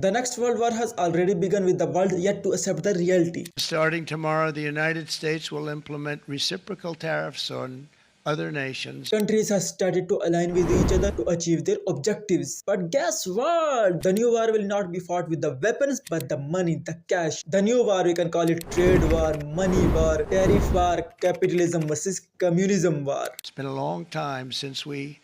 The next World War has already begun with the world yet to accept the reality. Starting tomorrow, the United States will implement reciprocal tariffs on other nations. Countries have started to align with each other to achieve their objectives. But guess what? The new war will not be fought with the weapons but the money, the cash. The new war, we can call it trade war, money war, tariff war, capitalism versus communism war. It's been a long time since we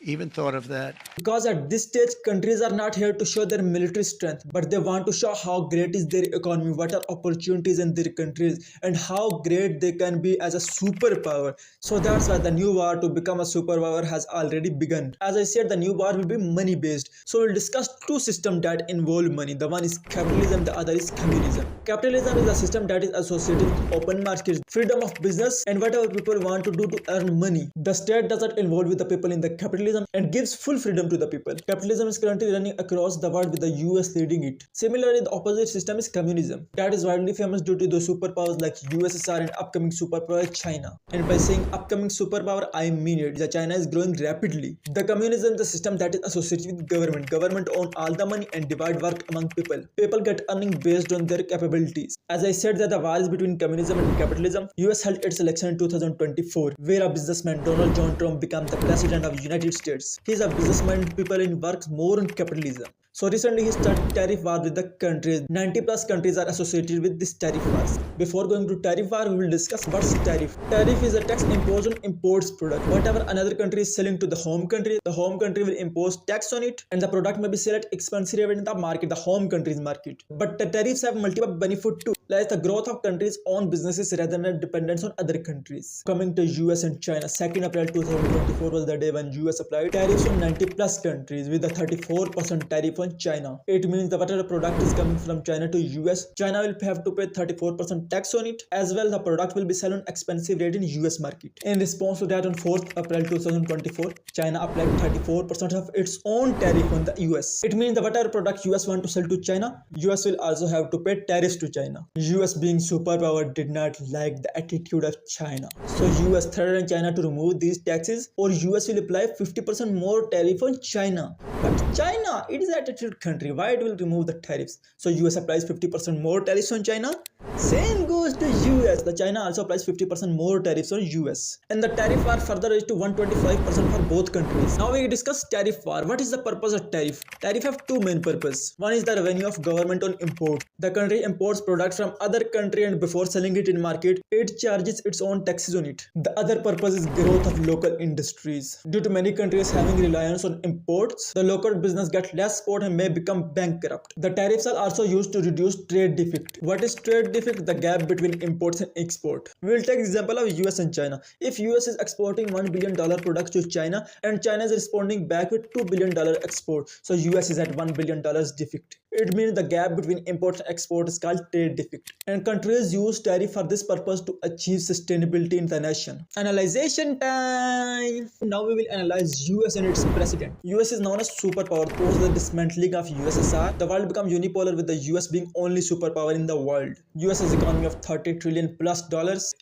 even thought of that. Because at this stage, countries are not here to show their military strength, but they want to show how great is their economy, what are opportunities in their countries, and how great they can be as a superpower. So that's why the new war to become a superpower has already begun. As I said, the new war will be money based. So we'll discuss two systems that involve money. The one is capitalism, the other is communism. Capitalism is a system that is associated with open markets, freedom of business, and whatever people want to do to earn money. The state doesn't involve with the people in the capitalism and gives full freedom to the people. Capitalism is currently running across the world with the US leading it. Similarly, the opposite system is communism. That is widely famous due to the superpowers like USSR and upcoming superpower China. And by saying upcoming superpower, I mean it. The China is growing rapidly. The communism is the system that is associated with government. Government own all the money and divide work among people. People get earning based on their capabilities. As I said that the war is between communism and capitalism, US held its election in 2024, where a businessman Donald John Trump became the president of the United States. He is a businessman, people in works more on capitalism. So recently he started tariff war with the countries. 90 plus countries are associated with this tariff wars. Before going to tariff war, we will discuss what's tariff. Tariff is a tax imposed on imports product. Whatever another country is selling to the home country will impose tax on it, and the product may be sold at expensive rate in the market, the home country's market. But the tariffs have multiple benefits too, like the growth of countries' own businesses rather than dependence on other countries. Coming to US and China, 2nd April 2024 was the day when US applied tariffs on 90 plus countries with a 34% tariff on China. It means that whatever product is coming from China to US, China will have to pay 34% tax on it. As well, the product will be sold on expensive rate in US market. In response to that, on 4th April 2024, China applied 34% of its own tariff on the US. It means that whatever product US want to sell to China, US will also have to pay tariffs to China. US being superpower did not like the attitude of China. So US threatened China to remove these taxes or US will apply 50% more tariff on China. But China, it is an attitude country. Why it will remove the tariffs? So US applies 50% more tariffs on China. Same goes to US. The China also applies 50% more tariffs on US. And the tariff war further reached to 125% for both countries. Now we discuss tariff war. What is the purpose of tariff? Tariff have two main purposes. One is the revenue of government on import. The country imports products from other country and before selling it in market, it charges its own taxes on it. The other purpose is growth of local industries. Due to many countries having reliance on imports, the local business get less support and may become bankrupt. The tariffs are also used to reduce trade deficit. What is trade deficit? The gap between imports and export. We will take example of US and China. If US is exporting $1 billion products to China and China is responding back with $2 billion export, so US is at $1 billion deficit. It means the gap between imports and export is called trade deficit. And countries use tariff for this purpose to achieve sustainability in the nation. Analyzation time. Now we will analyze US and its president. US is known as superpower. Post the dismantling of USSR, the world became unipolar with the US being only superpower in the world. US has economy of $30 trillion plus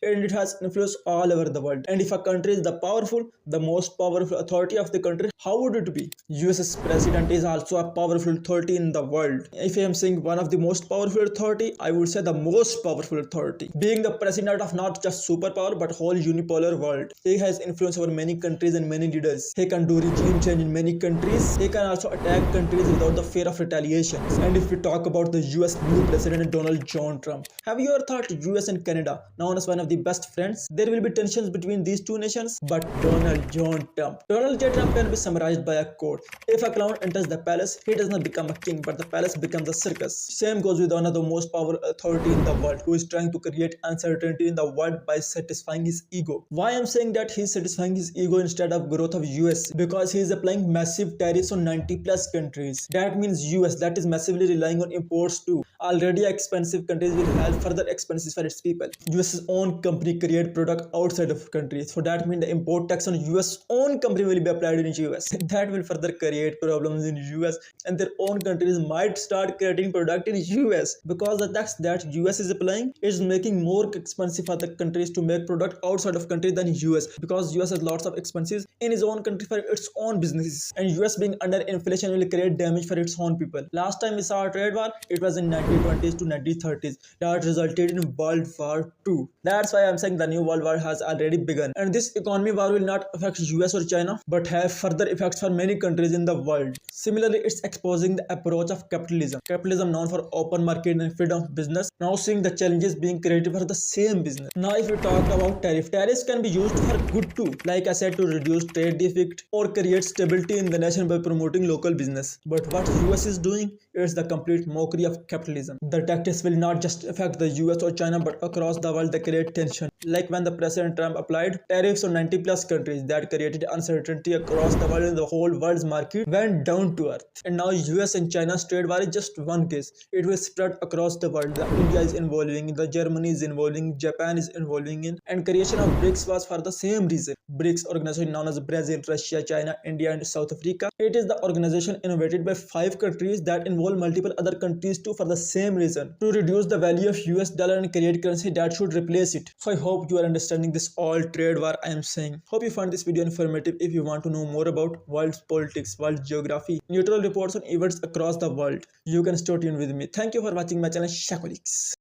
and it has influence all over the world. And if a country is the most powerful authority of the country, how would it be? US's president is also a powerful authority in the world. If I am saying one of the most powerful authority, I would say the most powerful authority. Being the president of not just superpower but whole unipolar world. He has influence over many countries and many leaders. He can do regime change in many countries. He can also attack countries without the fear of retaliation. And if we talk about the US new president Donald John Trump, have you ever thought US and Canada, known as one of the best friends, there will be tensions between these two nations? But Donald John Trump can be summarized by a quote. If a clown enters the palace, he does not become a king, but the palace becomes a circus. Same goes with one of the most powerful authority in the world, who is trying to create uncertainty in the world by satisfying his ego. Why I'm saying that he's satisfying his ego instead of growth of US? Because he is applying massive tariffs on 90 plus countries. That means US, that is massively relying on imports too. Already expensive countries will have further expenses for its people. US's own company create product outside of countries. So that means the import tax on US own company will be applied in US. That will further create problems in US and their own countries might start creating product in US because the tax that US is applying is making more expensive for the countries to make product outside of country than US because US has lots of expenses in its own country for its own businesses, and US being under inflation will create damage for its own people. Last time we saw a trade war, it was in 1920s to 1930s that resulted in World War II. That's why I'm saying the new World War has already begun, and this economy war will not affect US or China but have further effects for many countries in the world. Similarly, it's exposing the approach of capitalism known for open market and freedom of business, now seeing the challenges being created for the same business. Now if we talk about tariffs can be used for good too, like I said, to reduce trade deficit or create stability in the nation by promoting local business. But what US is doing is the complete mockery of capitalism. The tactics will not just affect the US or China but across the world. They create tension, like when the President Trump applied tariffs on 90 plus countries that created uncertainty across the world, and the whole world's market went down to earth. And now US and China's trade war is just one case. It will spread across the world. The India is involving, the Germany is involving, Japan is involving in, and creation of Brics was for the same reason. Brics organization known as Brazil, Russia, China, India, and South Africa. It is the organization innovated by 5 countries that involve multiple other countries too for the same reason, to reduce the value of US dollar and create currency that should replace it. So I hope you are understanding this all trade war I am saying. Hope you find this video informative. If you want to know more about world politics, world geography, neutral reports on events across the world, you can stay tuned with me. Thank you for watching my channel SHAKOLICS.